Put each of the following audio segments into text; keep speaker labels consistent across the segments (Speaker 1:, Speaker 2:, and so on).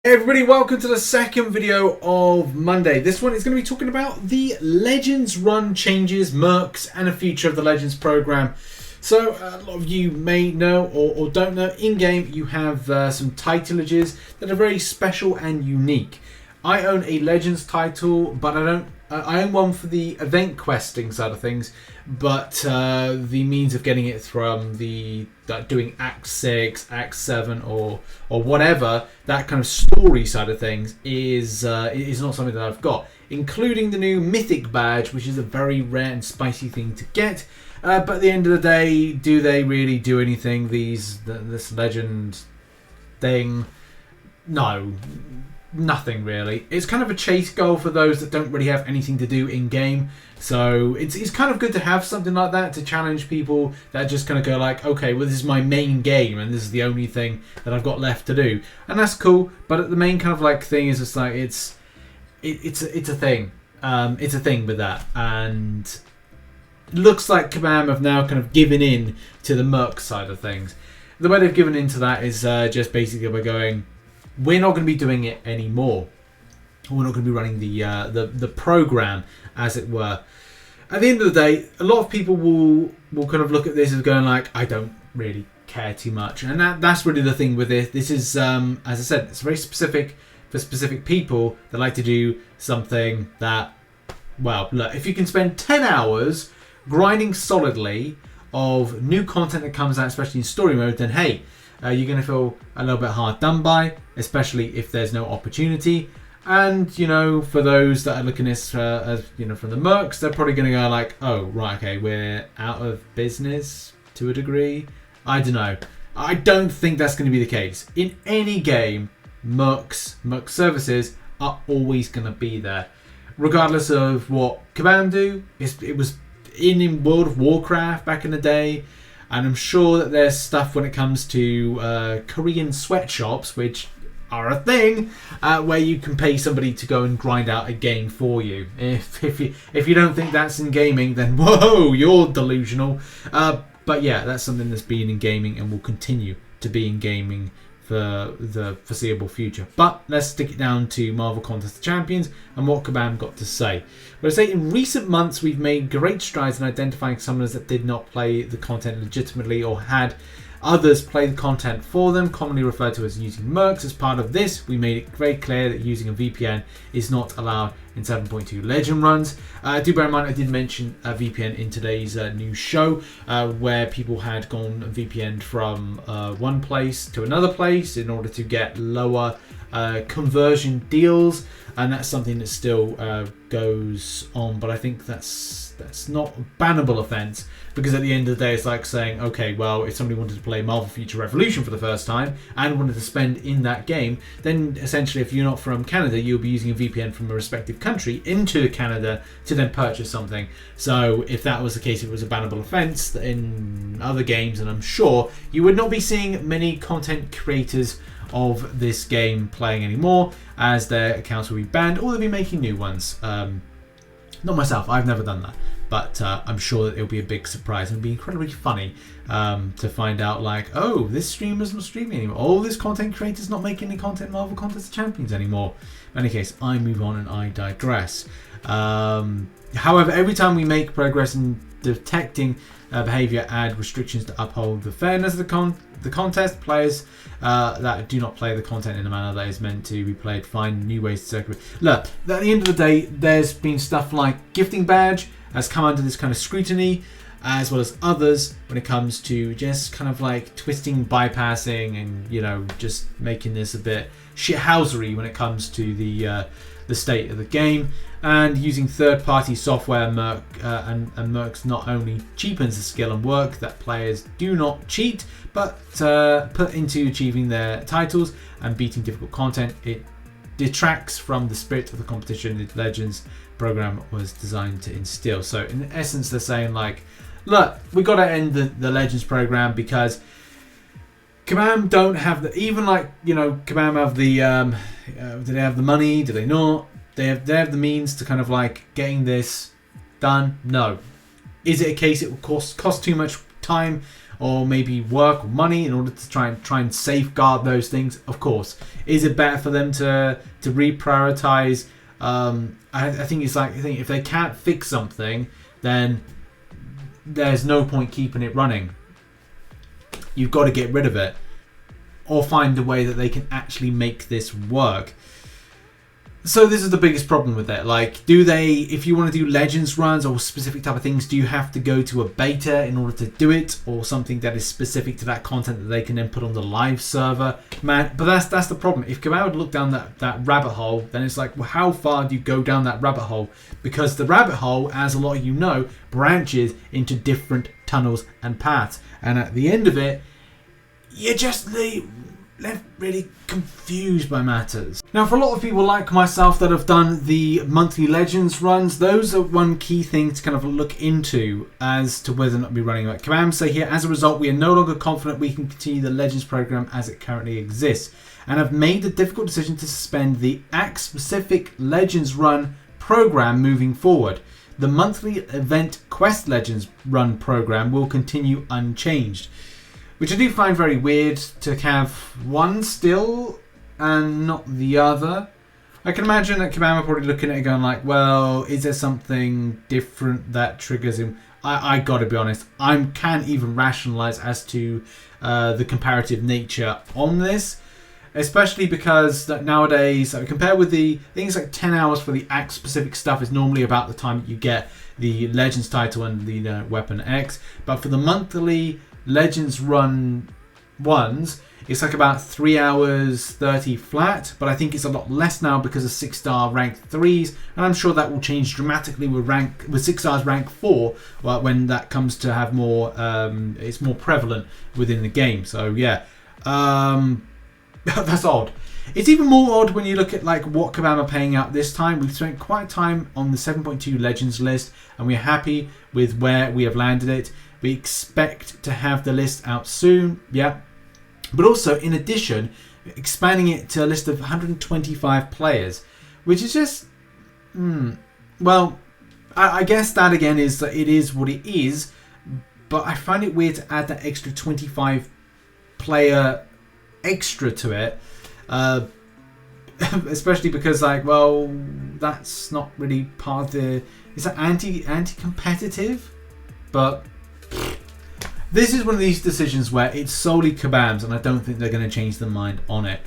Speaker 1: Hey everybody, welcome to the second video of Monday. This one is going to be talking about the Legends run changes, Mercs, and a feature of the Legends program. So a lot of you may know or don't know, in-game you have some titulages that are very special and unique. I own a Legends title, but I own one for the event questing side of things, but the means of getting it from doing Act 6, Act 7 or whatever, that kind of story side of things is not something that I've got, including the new Mythic badge, which is a very rare and spicy thing to get. But at the end of the day, do they really do anything, this Legend thing? No. Nothing really. It's kind of a chase goal for those that don't really have anything to do in game. So it's kind of good to have something like that to challenge people that just kind of go like, okay, well this is my main game and this is the only thing that I've got left to do, and that's cool. But the main kind of like thing is just like it's a thing. It's a thing with that, and it looks like Kabam have now kind of given in to the Merc side of things. The way they've given into that is just basically by going, we're not going to be doing it anymore. We're not going to be running the program, as it were. At the end of the day, a lot of people will kind of look at this as going like, I don't really care too much, and that's really the thing with this. This is, as I said, it's very specific for specific people that like to do something that, well, look, if you can spend 10 hours grinding solidly of new content that comes out, especially in story mode, then hey, you're going to feel a little bit hard done by, especially if there's no opportunity. And, you know, for those that are looking at this, as you know, from the Mercs, they're probably going to go like, oh, right, okay, we're out of business to a degree. I don't know. I don't think that's going to be the case. In any game, Merc services are always going to be there. Regardless of what Kabam do, it was in World of Warcraft back in the day. And I'm sure that there's stuff when it comes to Korean sweatshops, which are a thing, where you can pay somebody to go and grind out a game for you. If you don't think that's in gaming, then whoa, you're delusional. But yeah, that's something that's been in gaming and will continue to be in gaming for the foreseeable future. But let's stick it down to Marvel Contest of Champions and what Kabam got to say. But I say in recent months we've made great strides in identifying summoners that did not play the content legitimately or had others play the content for them, commonly referred to as using Mercs. As part of this, we made it very clear that using a VPN is not allowed in 7.2 Legend runs. Do bear in mind I did mention a VPN in today's news show, where people had gone VPN from one place to another place in order to get lower conversion deals, and that's something that still goes on. But I think that's not a bannable offence, because at the end of the day it's like saying, okay, well, if somebody wanted to play Marvel Future Revolution for the first time and wanted to spend in that game, then essentially if you're not from Canada, you'll be using a VPN from a respective country into Canada to then purchase something. So if that was the case, it was a bannable offence in other games, and I'm sure you would not be seeing many content creators of this game playing anymore, as their accounts will be banned or they'll be making new ones. Not myself, I've never done that, but I'm sure that it'll be a big surprise and it'll be incredibly funny to find out like, oh, this streamer's not streaming anymore. Oh, this content creator's not making any content Marvel Contest of Champions anymore. In any case, I move on and I digress. However, every time we make progress in detecting behaviour, add restrictions to uphold the fairness of the contest. Players that do not play the content in a manner that is meant to be played find new ways to circulate. Look, at the end of the day, there's been stuff like gifting badge has come under this kind of scrutiny, as well as others when it comes to just kind of like twisting, bypassing, and, you know, just making this a bit shithousery when it comes to the state of the game. And using third-party software, and Mercs not only cheapens the skill and work that players do not cheat, but put into achieving their titles and beating difficult content, it detracts from the spirit of the competition the Legends program was designed to instill. So in essence, they're saying like, look, we got to end the Legends program because Kabam don't have the, even like, you know, Kabam have the, do they have the money? Do they not? They have the means to kind of like getting this done? No. Is it a case it will cost too much time or maybe work or money in order to try and safeguard those things. Of course, is it better for them to reprioritize? I think it's like, I think if they can't fix something, then there's no point keeping it running. You've got to get rid of it, or find a way that they can actually make this work. So this is the biggest problem with it. Like, if you want to do Legends runs or specific type of things, do you have to go to a beta in order to do it, or something that is specific to that content that they can then put on the live server? Man, but that's the problem. If Kabam would look down that rabbit hole, then it's like, well, how far do you go down that rabbit hole? Because the rabbit hole, as a lot of you know, branches into different tunnels and paths. And at the end of it, you're just left really confused by matters. Now, for a lot of people like myself that have done the monthly Legends runs, those are one key thing to kind of look into as to whether or not we're running it. Kabam say here, as a result, we are no longer confident we can continue the Legends program as it currently exists, and have made the difficult decision to suspend the ACT-specific Legends run program moving forward. The monthly event Quest Legends run program will continue unchanged. Which I do find very weird, to have one still and not the other. I can imagine that Kabam are probably looking at it going like, well, is there something different that triggers him? I gotta be honest, I can't even rationalize as to the comparative nature on this. Especially because that nowadays, compared with the things like 10 hours for the Act specific stuff is normally about the time that you get the Legends title and the Weapon X. But for the monthly Legends run ones, it's like about 3 hours 30 flat, but I think it's a lot less now because of 6-star rank 3s, and I'm sure that will change dramatically with 6 stars rank 4 when that comes to have more it's more prevalent within the game. So yeah, that's odd. It's even more odd when you look at like what Kabam are paying out this time. We've spent quite time on the 7.2 Legends list, and we're happy with where we have landed it. We expect to have the list out soon, yeah. But also, in addition, expanding it to a list of 125 players, which is just, well, I guess that again is that it is what it is. But I find it weird to add that extra 25 player extra to it, especially because, like, well, that's not really part of the. Is that anti-competitive? But this is one of these decisions where it's solely Kabam's, and I don't think they're going to change their mind on it.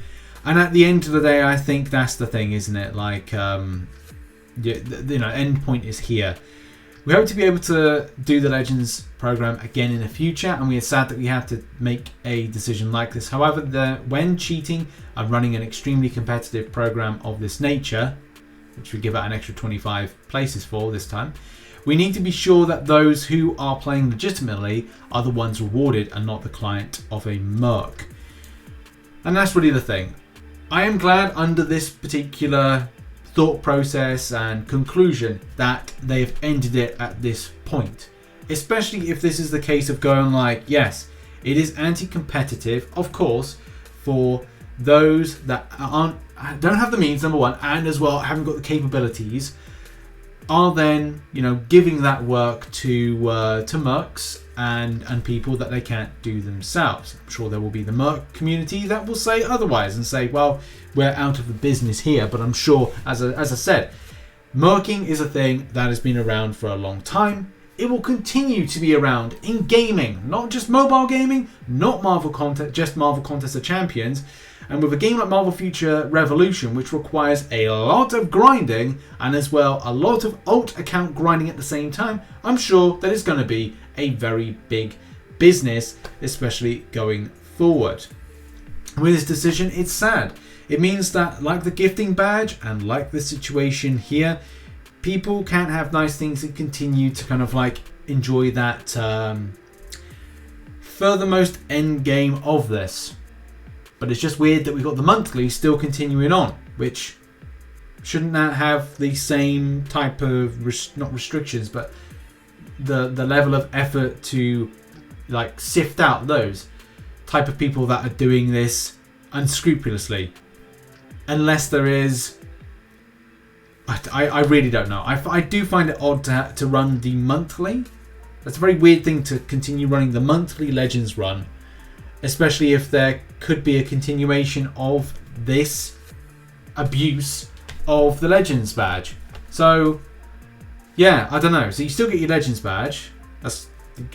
Speaker 1: And at the end of the day, I think that's the thing, isn't it? Like, end point is here. We hope to be able to do the Legends program again in the future, and we are sad that we had to make a decision like this. However, when cheating and running an extremely competitive program of this nature, which we give out an extra 25 places for this time, we need to be sure that those who are playing legitimately are the ones rewarded and not the client of a Merc. And that's really the thing. I am glad under this particular thought process and conclusion that they've ended it at this point. Especially if this is the case of going like, yes, it is anti-competitive, of course, for those that don't have the means, number one, and as well haven't got the capabilities, are then, giving that work to Mercs and people that they can't do themselves. I'm sure there will be the Merc community that will say otherwise and say, well, we're out of the business here. But I'm sure, as I said, Mercing is a thing that has been around for a long time. It will continue to be around in gaming, not just mobile gaming, not Marvel content, just Marvel Contest of Champions. And with a game like Marvel Future Revolution, which requires a lot of grinding and as well a lot of alt account grinding at the same time, I'm sure that it's going to be a very big business, especially going forward. With this decision, it's sad. It means that, like the gifting badge and like the situation here, people can't have nice things and continue to kind of like enjoy that furthermost end game of this. But it's just weird that we've got the monthly still continuing on, which shouldn't that have the same type of not restrictions, but the level of effort to like sift out those type of people that are doing this unscrupulously, unless there is. I really don't know. I do find it odd to run the monthly That's a very weird thing to continue running the monthly Legends run, especially if there could be a continuation of this abuse of the Legends badge. So, yeah, I don't know. So you still get your Legends badge,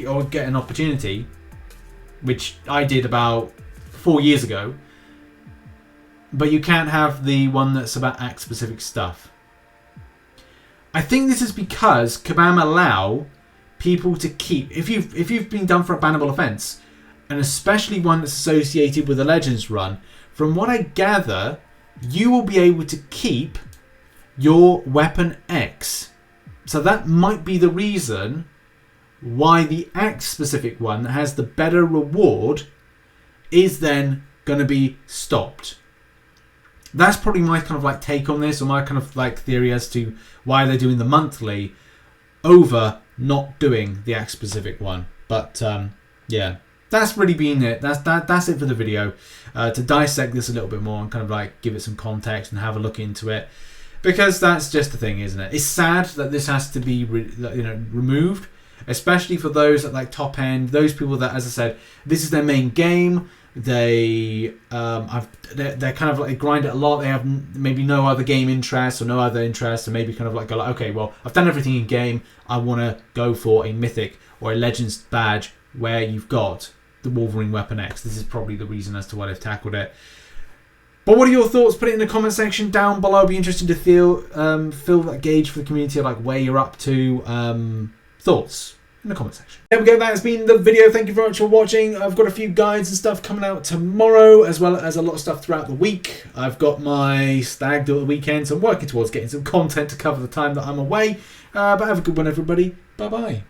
Speaker 1: or get an opportunity, which I did about 4 years ago. But you can't have the one that's about act-specific stuff. I think this is because Kabam allow people to keep, if you've been done for a bannable offence, and especially one that's associated with a Legends run, from what I gather, you will be able to keep your weapon X. So that might be the reason why the act-specific one that has the better reward is then going to be stopped. That's probably my kind of like take on this, or my kind of like theory as to why they're doing the monthly over not doing the act specific one. But yeah, that's really been it. That's it for the video. To dissect this a little bit more and kind of like give it some context and have a look into it, because that's just the thing, isn't it? It's sad that this has to be removed, especially for those at like top end, those people that, as I said, this is their main game. They're kind of like grind it a lot. They have maybe no other game interests or no other interests, and maybe kind of like go like, okay, well, I've done everything in game. I want to go for a mythic or a Legends badge where you've got the Wolverine Weapon X. This is probably the reason as to why they've tackled it. But what are your thoughts? Put it in the comment section down below. I'd be interested to feel that gauge for the community, like where you're up to. Thoughts in the comment section. There we go, that has been the video. Thank you very much for watching. I've got a few guides and stuff coming out tomorrow, as well as a lot of stuff throughout the week. I've got my stag do at the weekend, so I'm working towards getting some content to cover the time that I'm away. But have a good one, everybody. Bye bye.